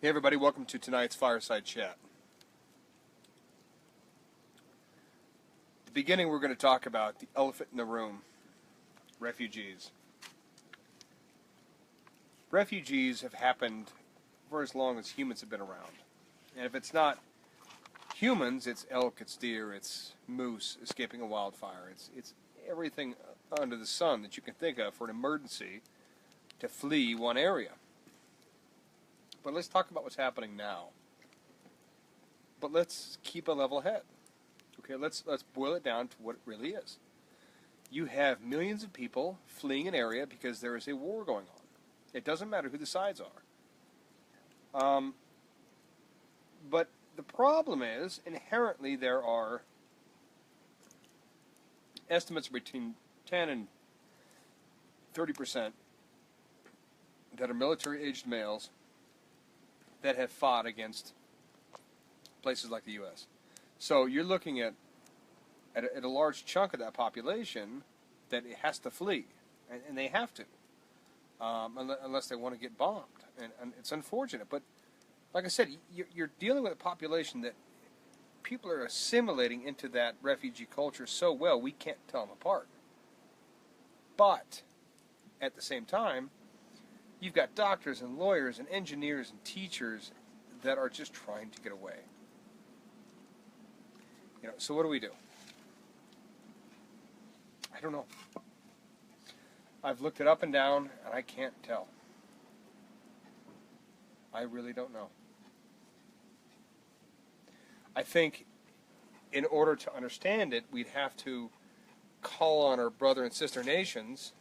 Hey everybody, welcome to tonight's Fireside Chat. At the beginning we're going to talk about the elephant in the room, refugees. Refugees have happened for as long as humans have been around. And if it's not humans, it's elk, it's deer, it's moose escaping a wildfire. It's everything under the sun that you can think of for an emergency to flee one area. But let's talk about what's happening now. But let's keep a level head. Okay, let's boil it down to what it really is. You have millions of people fleeing an area because there is a war going on. It doesn't matter who the sides are. But the problem is, inherently there are estimates between 10 and 30% that are military-aged males that have fought against places like the U.S. So you're looking at a large chunk of that population that it has to flee, and they have to, unless they want to get bombed. And it's unfortunate, but like I said, you're dealing with a population that people are assimilating into that refugee culture so well we can't tell them apart. But at the same time, you've got doctors and lawyers and engineers and teachers that are just trying to get away. So what do we do? I don't know. I've looked it up and down, and I can't tell. I really don't know. I think in order to understand it, we'd have to call on our brother and sister nations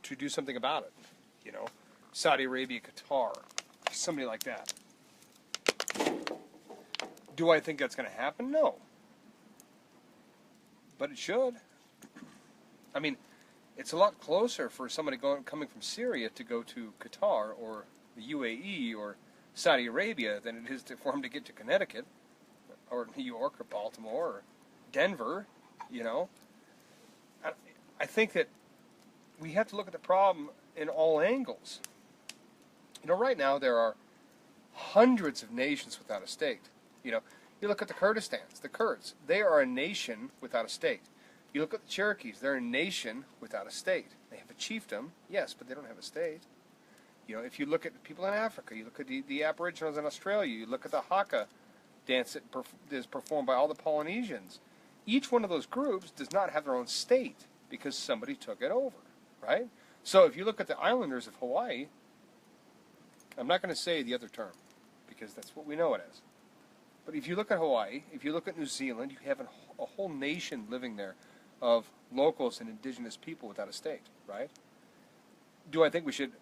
to do something about it. Saudi Arabia, Qatar, somebody like that. Do I think that's going to happen? No. But it should. I mean, it's a lot closer for somebody coming from Syria to go to Qatar or the UAE or Saudi Arabia than it is for them to get to Connecticut or New York or Baltimore or Denver, I think that we have to look at the problem in all angles. Right now there are hundreds of nations without a state. You look at the Kurdistans, the Kurds, they are a nation without a state. You look at the Cherokees, they're a nation without a state. They have a chiefdom, yes, but they don't have a state. If you look at people in Africa, you look at the Aboriginals in Australia, you look at the Haka dance that is performed by all the Polynesians. Each one of those groups does not have their own state because somebody took it over, right? So if you look at the islanders of Hawaii, I'm not going to say the other term because that's what we know it as. But if you look at Hawaii, if you look at New Zealand, you have a whole nation living there of locals and indigenous people without a state, right? Do I think we should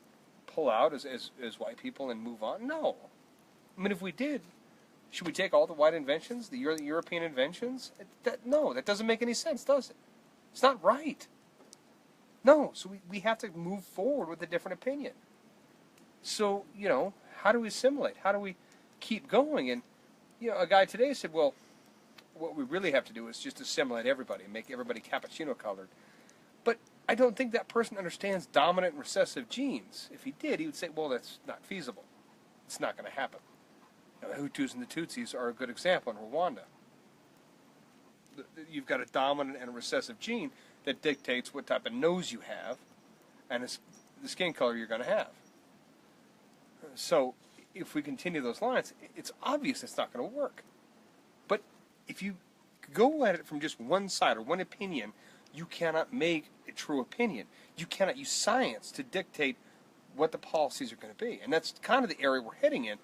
pull out as white people and move on? No. I mean, if we did, should we take all the white inventions, the European inventions? No, that doesn't make any sense, does it? It's not right. No, so we have to move forward with a different opinion. So, how do we assimilate? How do we keep going? And, a guy today said, well, what we really have to do is just assimilate everybody and make everybody cappuccino colored. But I don't think that person understands dominant and recessive genes. If he did, he would say, well, that's not feasible. It's not going to happen. The Hutus and the Tutsis are a good example in Rwanda. You've got a dominant and a recessive gene that dictates what type of nose you have and the skin color you're going to have. So if we continue those lines, it's obvious it's not going to work. But if you go at it from just one side or one opinion, you cannot make a true opinion. You cannot use science to dictate what the policies are going to be. And that's kind of the area we're heading in.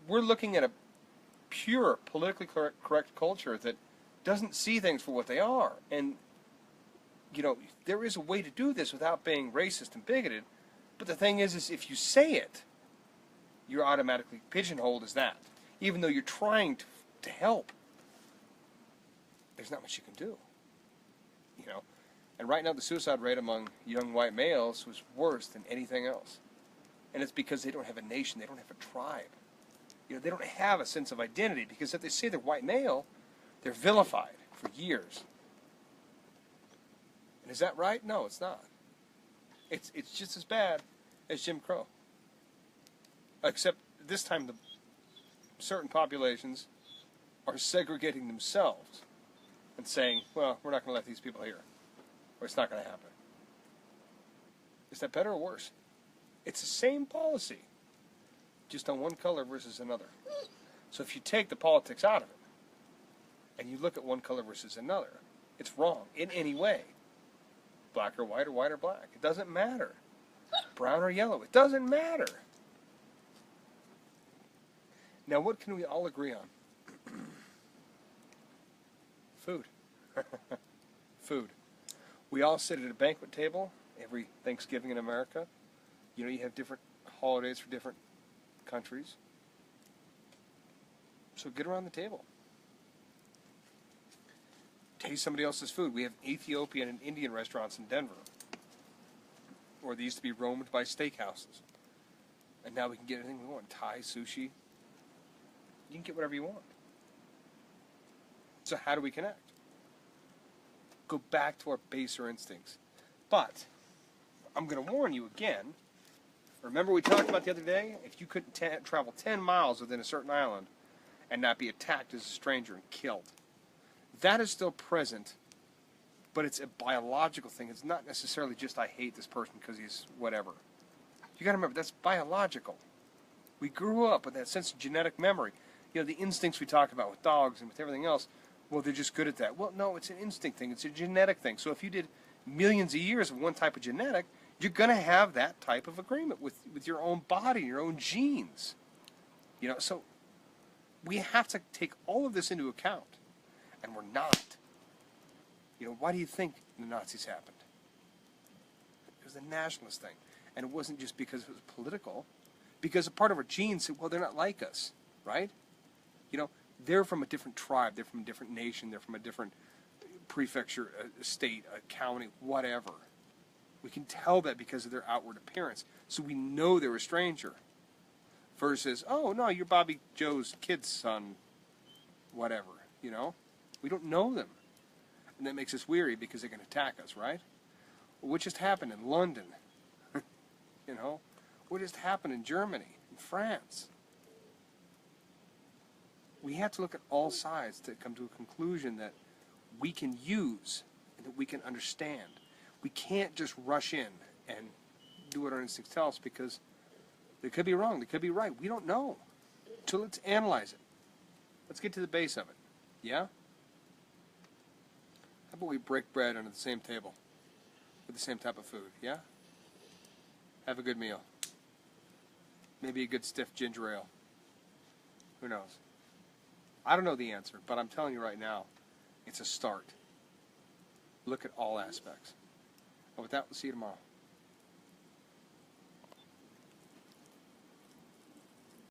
We're looking at a pure, politically correct culture that doesn't see things for what they are. And, there is a way to do this without being racist and bigoted. But the thing is if you say it, you're automatically pigeonholed as that. Even though you're trying to help, there's not much you can do. And right now the suicide rate among young white males was worse than anything else. And it's because they don't have a nation, they don't have a tribe. They don't have a sense of identity, because if they say they're white male, they're vilified for years. And is that right? No, it's not. It's just as bad as Jim Crow. Except this time the certain populations are segregating themselves and saying, well, we're not going to let these people here, or it's not going to happen. Is that better or worse? It's the same policy, just on one color versus another. So if you take the politics out of it, and you look at one color versus another, it's wrong in any way. Black or white or black. It doesn't matter. Brown or yellow. It doesn't matter. Now, what can we all agree on? Food. Food. We all sit at a banquet table every Thanksgiving in America. You know, you have different holidays for different countries. So get around the table. Taste somebody else's food. We have Ethiopian and Indian restaurants in Denver, or they used to be roamed by steakhouses. And now we can get anything we want. Thai, sushi. You can get whatever you want. So how do we connect? Go back to our baser instincts. But I'm going to warn you again. Remember we talked about the other day? If you couldn't travel 10 miles within a certain island and not be attacked as a stranger and killed. That is still present, but it's a biological thing. It's not necessarily just I hate this person because he's whatever. You got to remember, that's biological. We grew up with that sense of genetic memory. You know, the instincts we talk about with dogs and with everything else, well, they're just good at that. Well, no, it's an instinct thing. It's a genetic thing. So if you did millions of years of one type of genetic, you're going to have that type of agreement with your own body, your own genes. You know, so we have to take all of this into account. And we're not. You know, why do you think the Nazis happened? It was a nationalist thing. And it wasn't just because it was political. Because a part of our genes said, well, they're not like us, right? You know, they're from a different tribe. They're from a different nation. They're from a different prefecture, a state, a county, whatever. We can tell that because of their outward appearance. So we know they're a stranger. Versus, oh, no, you're Bobby Joe's kid's son, whatever, you know? We don't know them. And that makes us weary because they can attack us, right? Well, what just happened in London? You know? What just happened in Germany, in France? We have to look at all sides to come to a conclusion that we can use and that we can understand. We can't just rush in and do what our instincts tell us because they could be wrong, they could be right. We don't know. So let's analyze it. Let's get to the base of it. Yeah? How about we break bread under the same table with the same type of food, yeah? Have a good meal. Maybe a good stiff ginger ale. Who knows? I don't know the answer, but I'm telling you right now, it's a start. Look at all aspects. And with that, we'll see you tomorrow.